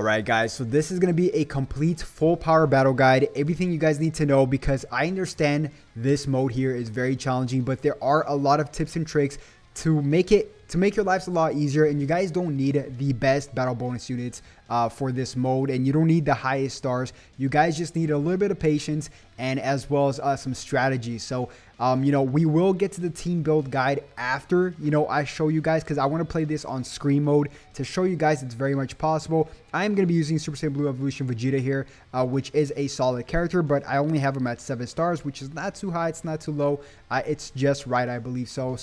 Alright guys, so this is going to be a complete full power battle guide, everything you guys need to know, because I understand this mode here is very challenging, but there are a lot of tips and tricks to make your lives a lot easier, and you guys don't need the best battle bonus units for this mode, and you don't need the highest stars. You guys just need a little bit of patience and as well as some strategy. So we will get to the team build guide after I show you guys, because I want to play this on screen mode to show you guys it's very much possible. I am going to be using Super Saiyan Blue Evolution Vegeta here, which is a solid character, but I only have him at 7 stars, which is not too high, it's not too low, it's just right, I believe. So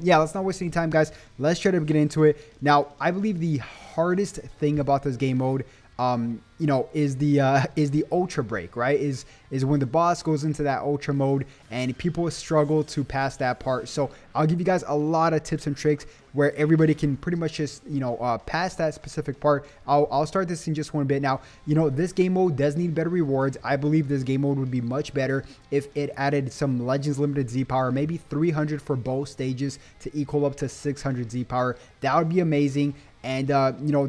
yeah, let's not waste any time, guys. Let's try to get into it. Now, I believe the hardest thing about this game mode is the ultra break, right? Is when the boss goes into that ultra mode and people struggle to pass that part. So I'll give you guys a lot of tips and tricks where everybody can pretty much just pass that specific part. I'll start this in just one bit. Now, this game mode does need better rewards. I believe this game mode would be much better if it added some Legends Limited Z power, maybe 300 for both stages to equal up to 600 Z power. That would be amazing. And,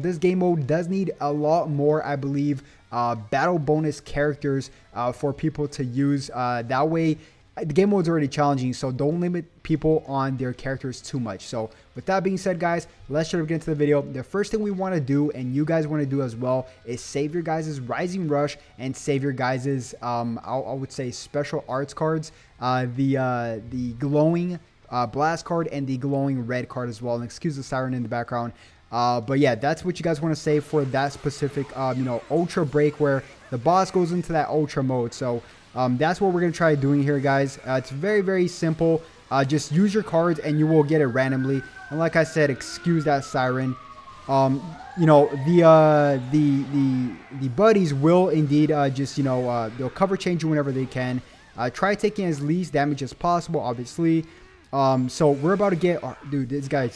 this game mode does need a lot more, I believe, battle bonus characters for people to use. That way, the game mode is already challenging, so don't limit people on their characters too much. So with that being said, guys, let's get into the video. The first thing we want to do, and you guys want to do as well, is save your guys' Rising Rush and save your guys' I would say special arts cards, the glowing blast card and the glowing red card as well. And excuse the siren in the background. But yeah, that's what you guys want to save for that specific, ultra break where the boss goes into that ultra mode. So that's what we're going to try doing here, guys. It's very, very simple. Just use your cards and you will get it randomly. And like I said, excuse that siren. The buddies will indeed they'll cover change you whenever they can. Try taking as least damage as possible, obviously. So we're about to get, dude, this guy,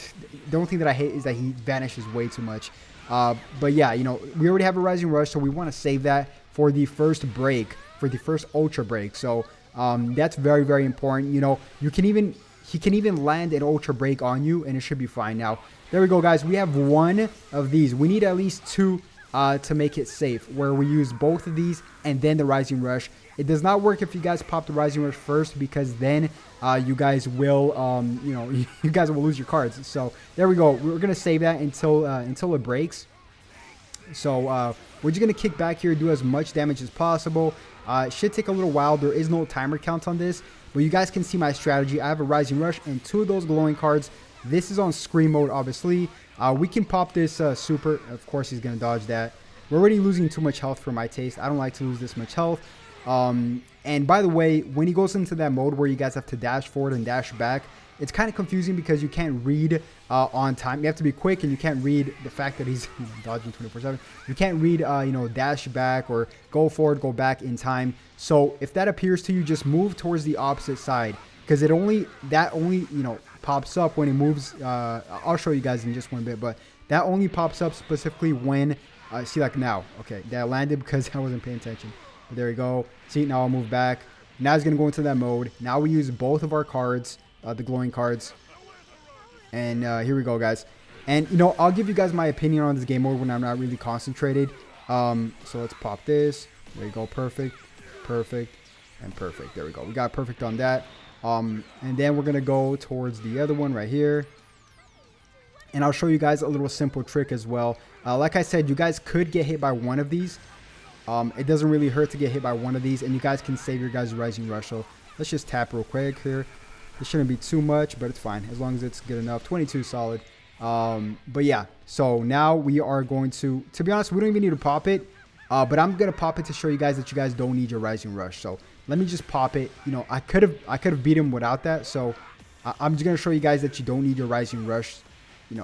the only thing that I hate is that he vanishes way too much. But yeah, we already have a Rising Rush, so we want to save that for the first break, for the first ultra break. So that's very, very important. He can even land an ultra break on you and it should be fine. Now there we go, guys. We have one of these. We need at least two to make it safe, where we use both of these and then the Rising Rush. It does not work if you guys pop the Rising Rush first, because then you guys will you guys will lose your cards. So there we go. We're gonna save that until it breaks. So we're just gonna kick back here, do as much damage as possible. It should take a little while. There is no timer count on this, but you guys can see my strategy. I have a Rising Rush and two of those glowing cards. This is on screen mode, obviously. We can pop this super. Of course, he's going to dodge that. We're already losing too much health for my taste. I don't like to lose this much health. And by the way, when he goes into that mode where you guys have to dash forward and dash back, it's kind of confusing because you can't read on time. You have to be quick, and you can't read the fact that he's dodging 24/7. You can't read, dash back or go forward, go back in time. So if that appears to you, just move towards the opposite side, because that only pops up when it moves. I'll show you guys in just one bit, but that only pops up specifically when see, like now. Okay, that landed because I wasn't paying attention. But there we go. See, now I'll move back. Now it's gonna go into that mode. Now we use both of our cards, the glowing cards, and here we go, guys. And I'll give you guys my opinion on this game mode when I'm not really concentrated. So let's pop this. There you go. Perfect, perfect, and perfect. There we go. We got perfect on that. And then we're gonna go towards the other one right here, and I'll show you guys a little simple trick as well. Like I said, you guys could get hit by one of these. It doesn't really hurt to get hit by one of these, and you guys can save your guys' Rising Rush. So let's just tap real quick here. This shouldn't be too much, but it's fine as long as it's good enough. 22 solid. But yeah, so now we are going to be honest, we don't even need to pop it, but I'm gonna pop it to show you guys that you guys don't need your Rising Rush. So let me just pop it. I could have beat him without that. So I'm just gonna show you guys that you don't need your Rising Rush.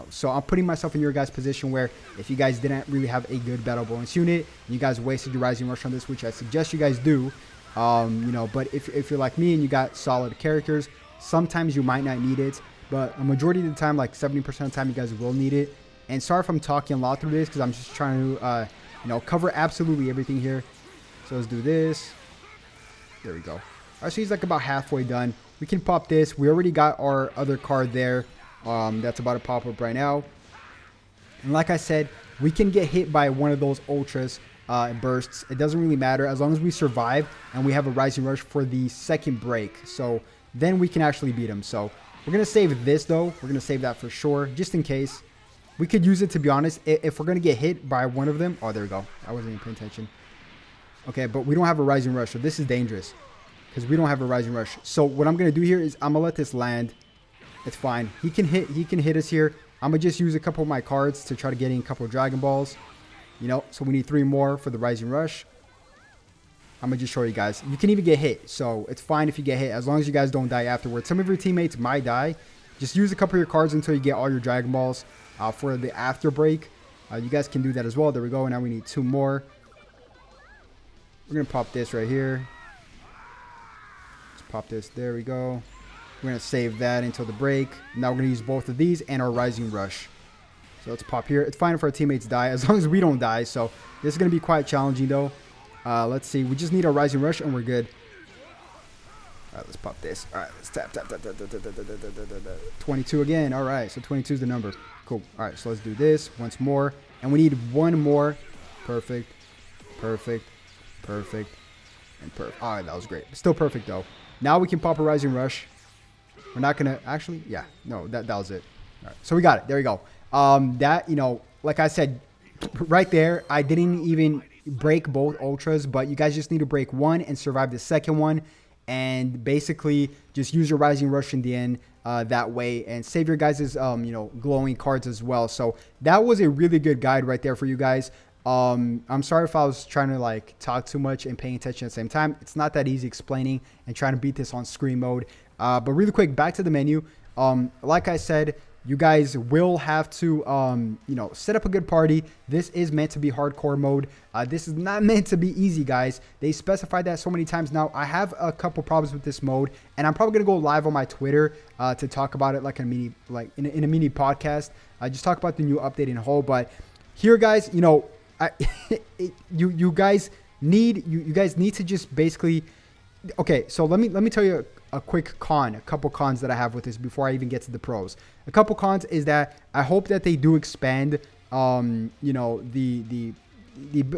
So I'm putting myself in your guys' position where if you guys didn't really have a good battle bonus unit, you guys wasted your Rising Rush on this, which I suggest you guys do. But if you're like me and you got solid characters, sometimes you might not need it, but a majority of the time, like 70% of the time, you guys will need it. And sorry if I'm talking a lot through this, because I'm just trying to cover absolutely everything here. So let's do this. There we go. All right, so he's like about halfway done. We can pop this. We already got our other card there. That's about to pop up right now. And like I said, we can get hit by one of those ultras bursts. It doesn't really matter as long as we survive and we have a rising rush for the second break. So then we can actually beat him. So we're going to save this though. We're going to save that for sure, just in case. We could use it, to be honest, if we're going to get hit by one of them. Oh, there we go. I wasn't even paying attention. Okay, but we don't have a rising rush, so this is dangerous because we don't have a rising rush. So what I'm going to do here is I'm going to let this land. It's fine. He can hit us here. I'm going to just use a couple of my cards to try to get in a couple of Dragon Balls. You know, so we need 3 more for the rising rush. I'm going to just show you guys. You can even get hit, so it's fine if you get hit as long as you guys don't die afterwards. Some of your teammates might die. Just use a couple of your cards until you get all your Dragon Balls for the after break. You guys can do that as well. There we go. Now we need 2 more. We're going to pop this right here. Let's pop this. There we go. We're going to save that until the break. Now we're going to use both of these and our rising rush. So let's pop here. It's fine if our teammates die as long as we don't die. So this is going to be quite challenging though. Let's see. We just need a rising rush and we're good. All right, let's pop this. All right, let's tap. 22 again. All right, so 22 is the number. Cool. All right, so let's do this once more. And we need 1 more. Perfect. Perfect. Perfect. And perfect. All right, that was great. Still perfect though. Now we can pop a rising rush. We're not going to actually. Yeah, no, that was it. All right, so we got it. There we go. That, you know, like I said, right there, I didn't even break both ultras, but you guys just need to break one and survive the second one. And basically just use your rising rush in the end that way and save your guys' you know, glowing cards as well. So that was a really good guide right there for you guys. I'm sorry if I was trying to like talk too much and paying attention at the same time. It's not that easy explaining and trying to beat this on screen mode. But really quick, back to the menu. Like I said, you guys will have to, you know, set up a good party. This is meant to be hardcore mode. This is not meant to be easy, guys. They specified that so many times now. I have a couple problems with this mode, and I'm probably gonna go live on my Twitter to talk about it, like a mini, in a mini podcast. Just talk about the new update in whole. But here, guys, you know, you guys need to just basically. Okay, so let me tell you a couple cons that I have with this before I even get to the pros. A couple cons is that I hope that they do expand, you know,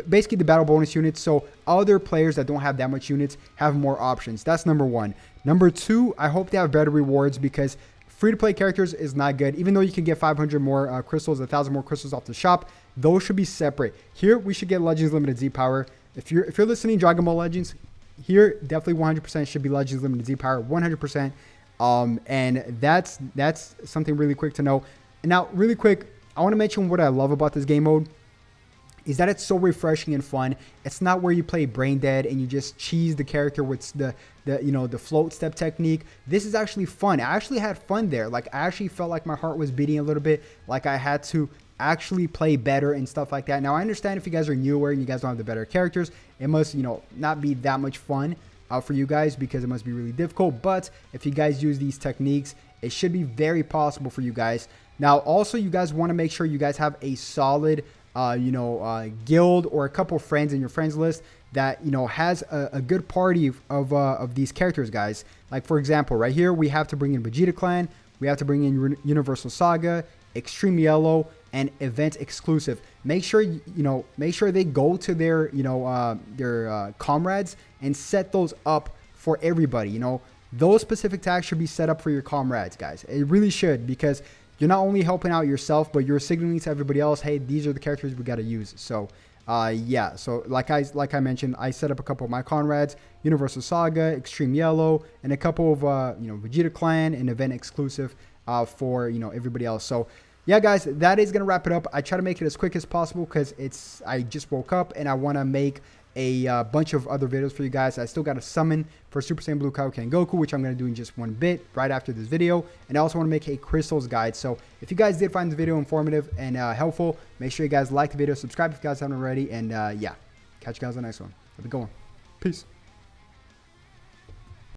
basically the battle bonus units, so other players that don't have that much units have more options. That's number 1. Number 2, I hope they have better rewards because free-to-play characters is not good. Even though you can get 500 more crystals, 1,000 more crystals off the shop, those should be separate. Here we should get Legends Limited Z Power. If you're listening, Dragon Ball Legends. Here, definitely 100% should be Legends Limited Z Power, 100%. And that's something really quick to know. And now, really quick, I want to mention what I love about this game mode is that it's so refreshing and fun. It's not where you play brain dead and you just cheese the character with the you know, the float step technique. This is actually fun. I actually had fun there. Like, I actually felt like my heart was beating a little bit, like I had to actually play better and stuff like that. Now, I understand if you guys are newer and you guys don't have the better characters, it must, you know, not be that much fun for you guys because it must be really difficult. But if you guys use these techniques, it should be very possible for you guys. Now, also, you guys want to make sure you guys have a solid, you know, guild or a couple friends in your friends list that, you know, has a good party of these characters, guys. Like, for example, right here, we have to bring in Vegeta Clan. We have to bring in Universal Saga, Extreme Yellow, and event exclusive. Make sure make sure they go to their their comrades and set those up for everybody. You know, those specific tags should be set up for your comrades, guys. It really should, because you're not only helping out yourself, but you're signaling to everybody else, hey, these are the characters we got to use. So yeah, so like I mentioned, I set up a couple of my comrades, Universal Saga, Extreme Yellow, and a couple of Vegeta Clan and event exclusive for everybody else. So yeah, guys, that is gonna wrap it up. I try to make it as quick as possible because I just woke up and I want to make a bunch of other videos for you guys. I still got a summon for Super Saiyan Blue Kaioken Goku, which I'm going to do in just one bit right after this video. And I also want to make a crystals guide. So if you guys did find this video informative and helpful, make sure you guys like the video, subscribe if you guys haven't already, and yeah, catch you guys on the next one. Have a good one. Peace.